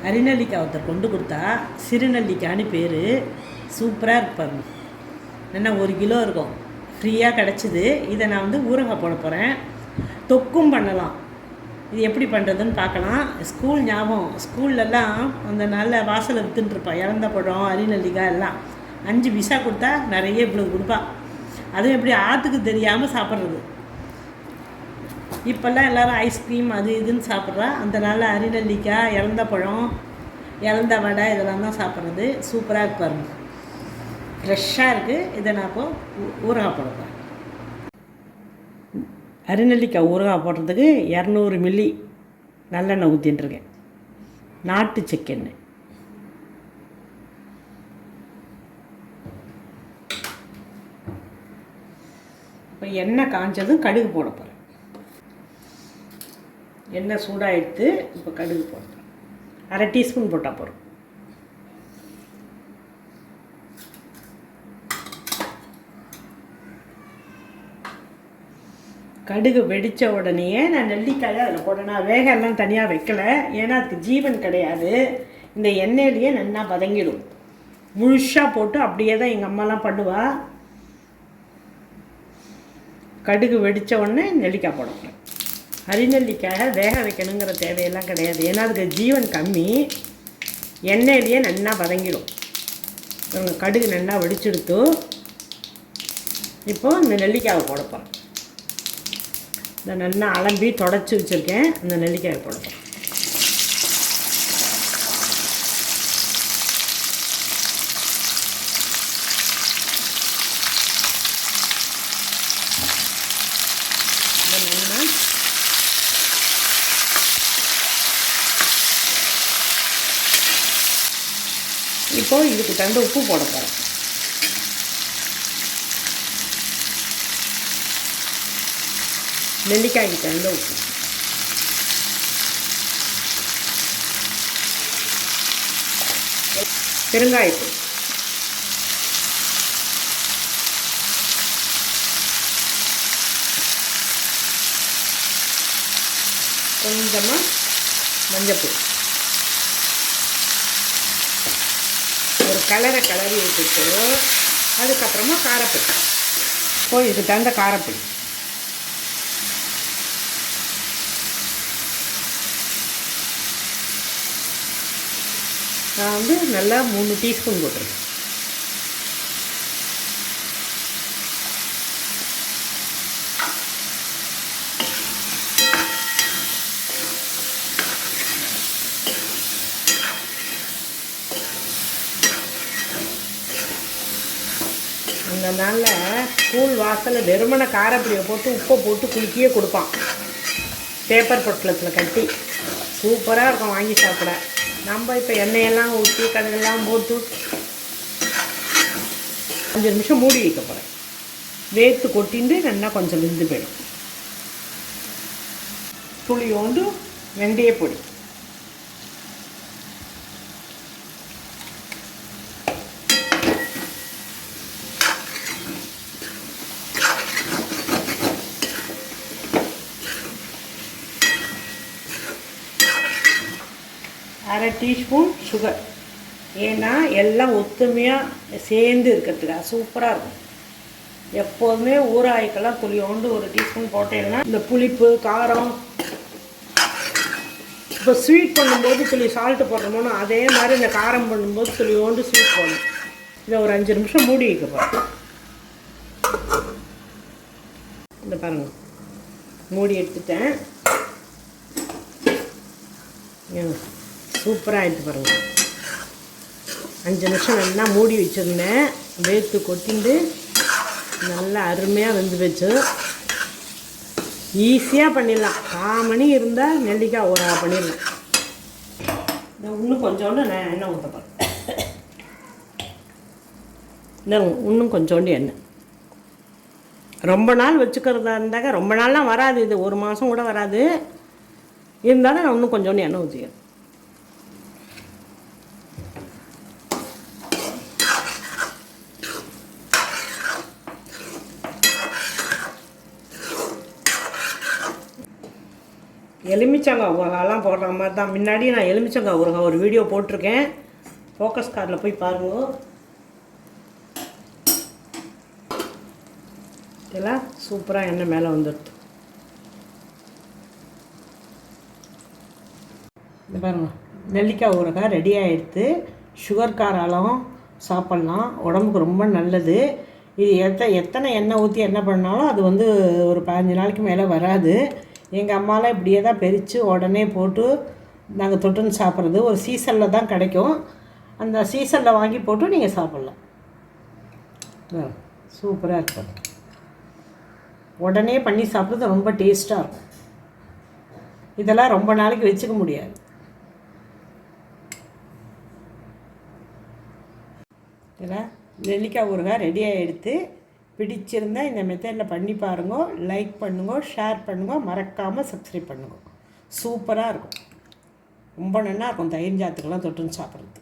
அரிநெல்லிக்காய் ஒருத்தர் கொண்டு கொடுத்தா சிறுநெல்லிக்காய்னு பேர். சூப்பராக இருப்பாங்க. என்ன 1 கிலோ இருக்கும், ஃப்ரீயாக கிடச்சிது. இதை நான் ஊறுகாய் போட போகிறேன். தொக்கும் பண்ணலாம். இது எப்படி பண்ணுறதுன்னு பார்க்கலாம். ஸ்கூல் ஞாபகம், ஸ்கூல்லலாம் அந்த நல்ல வாசலை விற்றுன்ட்ருப்பாள். இறந்த பழம், அரிநெல்லிக்காய் எல்லாம் 5 பைசா கொடுத்தா நிறைய இவ்வளோ கொடுப்பா. அதுவும் எப்படி ஆற்றுக்கு தெரியாமல் சாப்பிட்றது. இப்போல்லாம் எல்லோரும் ஐஸ்கிரீம் அது இதுன்னு சாப்பிட்றா. அந்த நாள் அரிநெல்லிக்காய், இறந்த பழம், இறந்த வடை இதெல்லாம் தான் சாப்பிட்றது. சூப்பராக இருப்பாருங்க, ஃப்ரெஷ்ஷாக இருக்குது. இதை நான் இப்போது ஊறுகாய் போட போகிறேன். அரிநெல்லிக்காய் ஊறுகாய் போடுறதுக்கு 200 மில்லி நல்லெண்ணெய் ஊற்றின்ட்டுருக்கேன். நாட்டு செக்கெண்ணெய். இப்போ எண்ணெய் காஞ்சதும் கடுகு போட போகிறேன். எண்ணெய் சூடாக எடுத்து இப்போ கடுகு போடுறேன். 1/2 டீஸ்பூன் போட்டால் போகிறோம். கடுகு வெடித்த உடனேயே நான் நெல்லிக்காயை அதில் போட்டேன். நான் வேகெல்லாம் தனியாக வைக்கலை, ஏன்னா அதுக்கு ஜீவன் கிடையாது. இந்த எண்ணெயிலேயே நல்லா வதங்கிடும். முழுசாக போட்டு அப்படியே தான் எங்கள் அம்மாலாம் பண்ணுவாள். கடுகு வெடித்த உடனே நெல்லிக்காய் போடணும். அரிநெல்லிக்காயை வேக வைக்கணுங்கிற தேவையெல்லாம் கிடையாது, ஏன்னா அதுக்கு ஜீவன் கம்மி. எண்ணெயிலேயே நல்லா வதங்கிடும். கடுகு நல்லா வெடிச்செடுத்து இப்போது இந்த நெல்லிக்காயை போடப்போம். இந்த நல்லா அலம்பி தொடச்சி வச்சுருக்கேன். இந்த நெல்லிக்காயை போடப்போம். இப்போது இதுக்கு தகுந்த உப்பு போட போகிறேன். நெல்லிக்காய்க்கு தகுந்த உப்பு. பெருங்காயத்தூள். கொஞ்சமாக மஞ்சள். ஒரு கலரை கிளறி விட்டுட்டு அதுக்கப்புறமா காரப்பொடி. இப்போ இதுக்கு தகுந்த காரப்பொடி. நான் நல்லா 3 டீஸ்பூன் போட்டிருக்கேன். அந்த நாளில் ஸ்கூல் வாசலில் வெறுமனை காரப்பொடியை போட்டு உப்பை போட்டு குலுக்கியே கொடுப்பான், பேப்பர் பொட்டலத்தில் கட்டி. சூப்பராக இருக்கும் வாங்கி சாப்பிட. நம்ம இப்போ எண்ணெயெல்லாம் ஊற்றி கடுகெல்லாம் போட்டு 5 நிமிஷம் மூடி வைக்க போகிறேன். வேர்த்து கொட்டிண்டு நல்லா கொஞ்சம் வெந்து போயிடும். புளியோண்டு வெந்தயப்பொடி. அரை டீஸ்பூன் சுகர். ஏன்னா எல்லாம் ஒத்துமையாக சேர்ந்து இருக்கிறதுக்காக சூப்பராக இருக்கும். எப்போதுமே ஊறாய்க்கெல்லாம் துளியோண்டு 1 டீஸ்பூன் போட்டேன்னா இந்த புளிப்பு காரம். இப்போ ஸ்வீட் பண்ணும்போது துளி சால்ட்டு போடுறோமோனோ அதே மாதிரி இந்த காரம் பண்ணும்போது துளியோண்டு ஸ்வீட் போடணும். இதை ஒரு 5 நிமிஷம் மூடி வைக்க போகிறேன். இந்த பாருங்கள், மூடி எடுத்துட்டேன். சூப்பராக ஆகிட்டு பாருங்கள். 5 நிமிஷம் நல்லா மூடி வச்சுருந்தேன். வேர்த்து கொட்டிண்டு நல்லா அருமையாக வெந்து வச்சு ஈஸியாக பண்ணிடலாம். 1/4 மணி இருந்தால் நெல்லிக்காய் ஊறுகாய் பண்ணிடலாம். இன்னும் கொஞ்சோண்டு நான் எண்ணெய் ஊற்ற போகிறேன். இன்னும் கொஞ்சோண்டு எண்ணெய். ரொம்ப நாள் வச்சுக்கிறதா இருந்தாக்க ரொம்ப நாள்லாம் வராது, இது 1 மாதம் கூட வராது. இருந்தாலும் நான் இன்னும் கொஞ்சோண்டு எண்ணெய் ஊற்றிக்கிறேன். எலுமிச்சங்காய் ஊறுகாலாம் போடுற மாதிரி தான். முன்னாடி நான் எலுமிச்சங்காய் ஊறுகாய் ஒரு வீடியோ போட்டிருக்கேன், ஃபோக்கஸ் கார்டில் போய் பாருங்க. இதெல்லாம் சூப்பராக எண்ணெய் மேலே வந்துடுது. இந்த பாருங்கள், நெல்லிக்காய் ஊறுகாய் ரெடி ஆகிடுது. சுகர் காராலும் சாப்பிட்லாம், உடம்புக்கு ரொம்ப நல்லது. இது எத்தனை எண்ணெய் ஊற்றி என்ன பண்ணாலும் அது வந்து ஒரு 15 நாளைக்கு மேலே வராது. எங்கள் அம்மாலாம் இப்படியே தான் பறித்து உடனே போட்டு நாங்கள் தொட்டுன்னு சாப்பிட்றது. ஒரு சீசனில் தான் கிடைக்கும், அந்த சீசனில் வாங்கி போட்டு நீங்கள் சாப்பிட்லாம். சூப்பராக இருக்கும். உடனே பண்ணி சாப்பிட்றது ரொம்ப டேஸ்ட்டாக இருக்கும். இதெல்லாம் ரொம்ப நாளைக்கு வச்சுக்க முடியாது. இதில் நெல்லிக்காய் ஊறுகாய் ரெடி ஆகிடுத்து. பிடிச்சிருந்தால் இந்த மெத்தடில் பண்ணி பாருங்க. லைக் பண்ணுங்க, ஷேர் பண்ணுங்க, மறக்காமல் சப்ஸ்கிரைப் பண்ணுங்க. சூப்பராக இருக்கும், ரொம்ப நல்லா இருக்கும். தயிர் சாத்துக்கெல்லாம் தொட்டுன்னு சாப்பிட்றது.